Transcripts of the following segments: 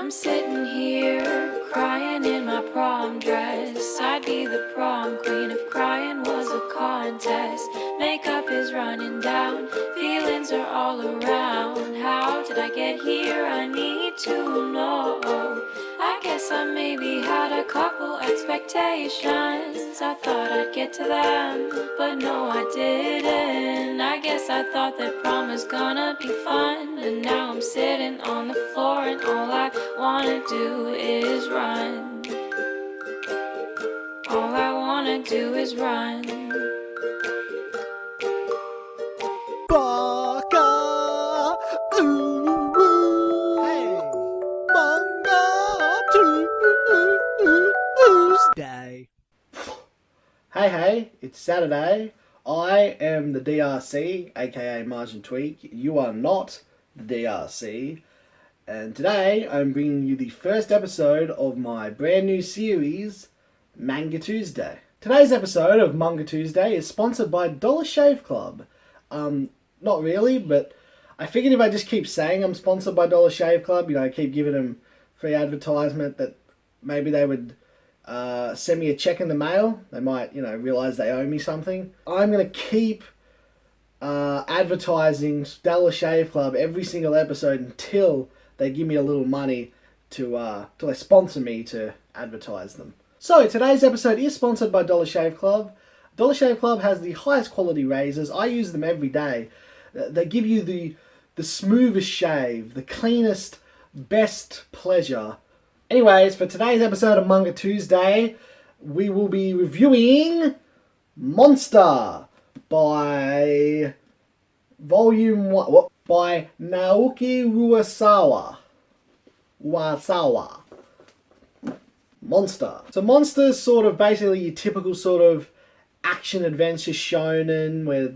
I'm sitting here crying in my prom dress. I'd be the prom queen if crying was a contest. Makeup is running down, feelings are all around. How did I get here? I need to know. I guess I maybe had a couple expectations. I thought I'd get to them, but no I didn't. I guess I thought that prom was gonna be fun, and now I'm sitting on the floor and all I wanna do is run. All I wanna do is run. Baka, hey, Manga Tuesday. Hey, it's Saturday. I am the DRC, aka MajinTweek. You are not the DRC. And today I'm bringing you the first episode of my brand new series, Manga Tuesday. Today's episode of Manga Tuesday is sponsored by Dollar Shave Club. Not really, but I figured if I just keep saying I'm sponsored by Dollar Shave Club, keep giving them free advertisement, that maybe they would send me a check in the mail. They might, realise they owe me something. I'm going to keep advertising Dollar Shave Club every single episode until they give me a little money till they sponsor me to advertise them. So today's episode is sponsored by Dollar Shave Club. Dollar Shave Club has the highest quality razors. I use them every day. They give you the smoothest shave, the cleanest, best pleasure. Anyways, for today's episode of Manga Tuesday, we will be reviewing Monster by Volume 1, by Naoki Urasawa. Monster. So Monster's sort of basically your typical sort of action adventure shonen where,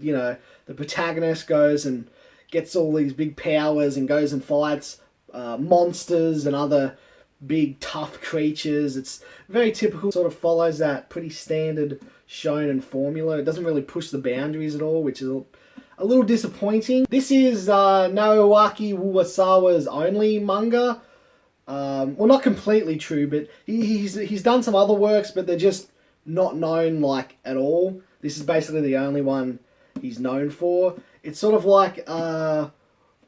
the protagonist goes and gets all these big powers and goes and fights monsters and other big tough creatures. It's very typical, sort of follows that pretty standard shonen formula. It doesn't really push the boundaries at all, which is a little disappointing. This is Naoki Urasawa's only manga. Well, not completely true, but he's done some other works, but they're just not known at all. This is basically the only one he's known for. It's sort of like the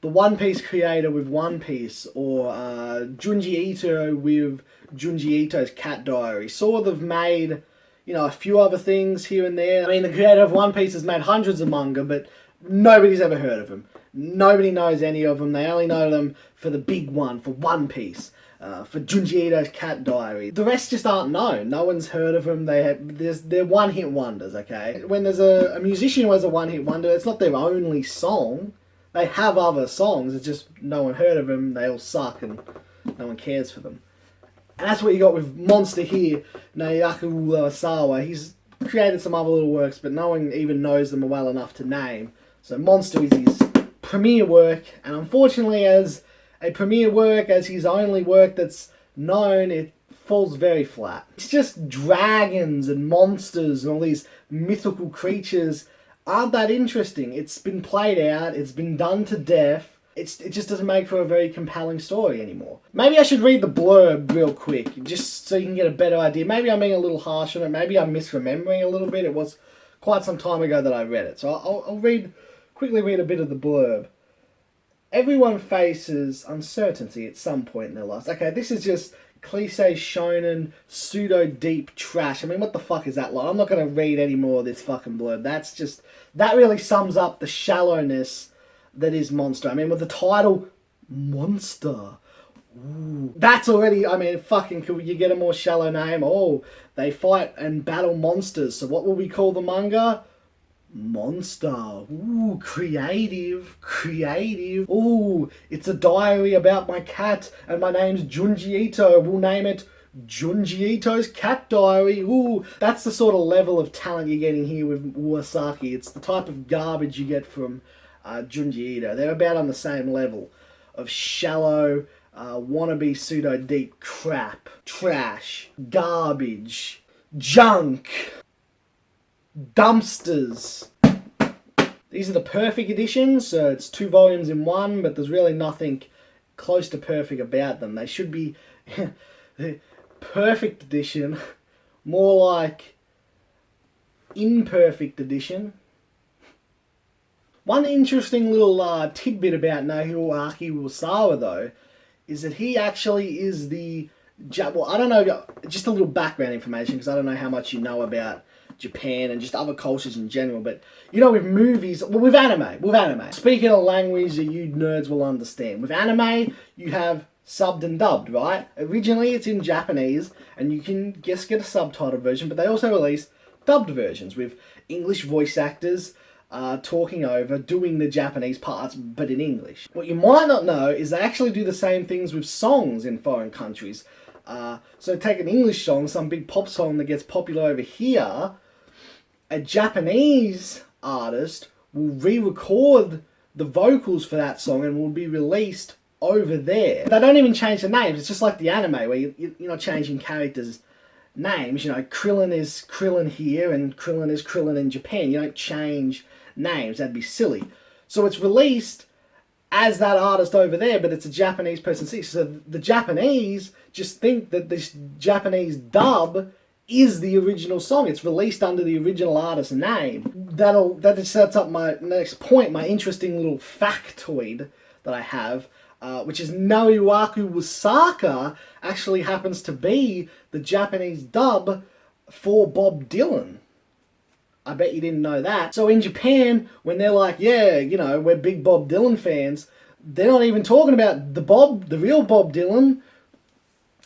One Piece creator with One Piece, or Junji Ito with Junji Ito's Cat Diary. Sort of made, a few other things here and there. I mean, the creator of One Piece has made hundreds of manga, but nobody's ever heard of him. Nobody knows any of them. They only know them for the big one, for One Piece. For Junji Ito's Cat Diary. The rest just aren't known. No one's heard of them. They're one-hit wonders, okay? When there's a musician who has a one-hit wonder, it's not their only song. They have other songs, it's just no one heard of them, they all suck, and no one cares for them. And that's what you got with Monster here, Naoki Urasawa. He's created some other little works, but no one even knows them well enough to name. So Monster is his premiere work, and unfortunately as a premiere work, as his only work that's known, it falls very flat. It's just dragons and monsters and all these mythical creatures aren't that interesting. It's been played out, it's been done to death. It just doesn't make for a very compelling story anymore. Maybe I should read the blurb real quick, just so you can get a better idea. Maybe I'm being a little harsh on it, maybe I'm misremembering a little bit. It was quite some time ago that I read it. So I'll quickly read a bit of the blurb. Everyone faces uncertainty at some point in their lives. Okay, this is just cliche shonen, pseudo-deep trash. I mean, what the fuck is that like? I'm not going to read any more of this fucking blurb. That really sums up the shallowness that is Monster. I mean, with the title, Monster. Ooh, that's already, fucking, could you get a more shallow name? Oh, they fight and battle monsters. So what will we call the manga? Monster. Ooh, creative. Ooh, it's a diary about my cat, and my name's Junji Ito. We'll name it Junji Ito's Cat Diary. Ooh, that's the sort of level of talent you're getting here with Urasaki. It's the type of garbage you get from Junji Ito. They're about on the same level of shallow, wannabe pseudo-deep crap, trash, garbage, junk, dumpsters. These are the perfect editions, so it's 2 volumes in one, but there's really nothing close to perfect about them. They should be perfect edition, more like imperfect edition. One interesting little tidbit about Notorious Uwasawa, though, is that he actually is the... Well, I don't know, just a little background information, because I don't know how much you know about Japan and just other cultures in general, but, you know, with movies... Well, with anime. Speaking a language that you nerds will understand. With anime, you have subbed and dubbed, right? Originally, it's in Japanese, and you can just get a subtitled version, but they also release dubbed versions with English voice actors talking over, doing the Japanese parts, but in English. What you might not know is they actually do the same things with songs in foreign countries. So take an English song, some big pop song that gets popular over here, a Japanese artist will re-record the vocals for that song and will be released over there. They don't even change the names. It's just like the anime where you're not changing characters' names. You know, Krillin is Krillin here and Krillin is Krillin in Japan. You don't change names. That'd be silly. So it's released as that artist over there, but it's a Japanese person. So the Japanese just think that this Japanese dub is the original song. It's released under the original artist's name. That sets up my next point, my interesting little factoid that I have, which is Notorious Uwasawa actually happens to be the Japanese dub for Bob Dylan. I bet you didn't know that. So in Japan, when they're like, yeah, you know, we're big Bob Dylan fans, they're not even talking about the real Bob Dylan.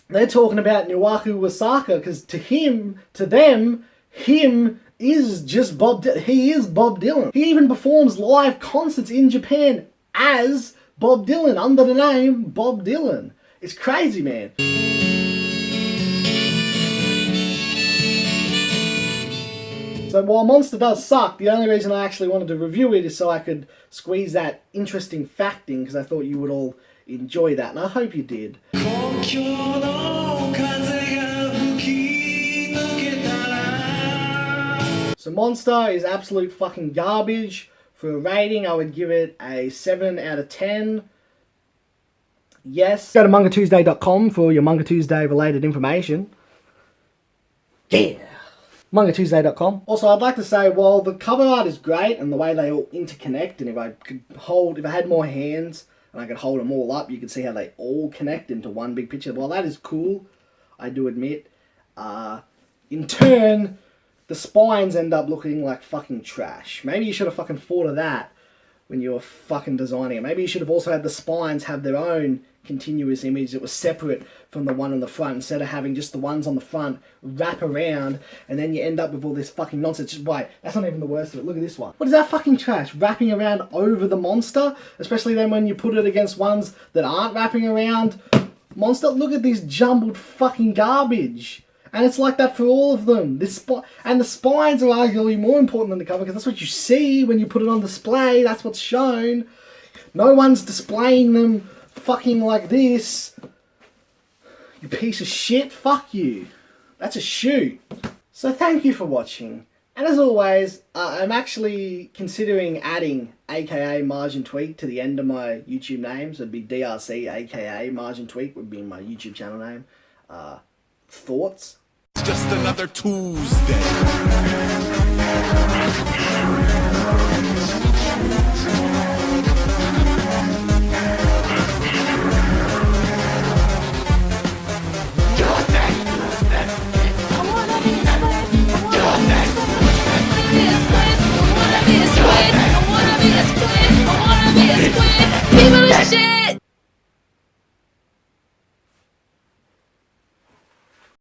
They're talking about Notorious Uwasawa, because to them, him is just Bob Dylan. He is Bob Dylan. He even performs live concerts in Japan as Bob Dylan, under the name Bob Dylan. It's crazy, man. So while Monster does suck, the only reason I actually wanted to review it is so I could squeeze that interesting fact in, because I thought you would all enjoy that, and I hope you did. So Monster is absolute fucking garbage. For a rating, I would give it a 7 out of 10. Yes. Go to MangaTuesday.com for your Manga Tuesday related information. Yeah. MangaTuesday.com. Also, I'd like to say, while the cover art is great and the way they all interconnect, and if I had more hands and I could hold them all up, you could see how they all connect into one big picture. While that is cool, I do admit, in turn, the spines end up looking like fucking trash. Maybe you should have fucking thought of that when you were fucking designing it. Maybe you should have also had the spines have their own continuous image that was separate from the one on the front, instead of having just the ones on the front wrap around, and then you end up with all this fucking nonsense. Just wait, that's not even the worst of it. Look at this one. What is that fucking trash? Wrapping around over the monster? Especially then when you put it against ones that aren't wrapping around monster. Look at this jumbled fucking garbage. And it's like that for all of them. And the spines are arguably more important than the cover, because that's what you see when you put it on display. That's what's shown. No one's displaying them fucking like this. You piece of shit. Fuck you. That's a shoot. So thank you for watching. And as always, I'm actually considering adding aka MajinTweek to the end of my YouTube name. So it'd be DRC aka MajinTweek would be my YouTube channel name. Thoughts? It's just another Tuesday.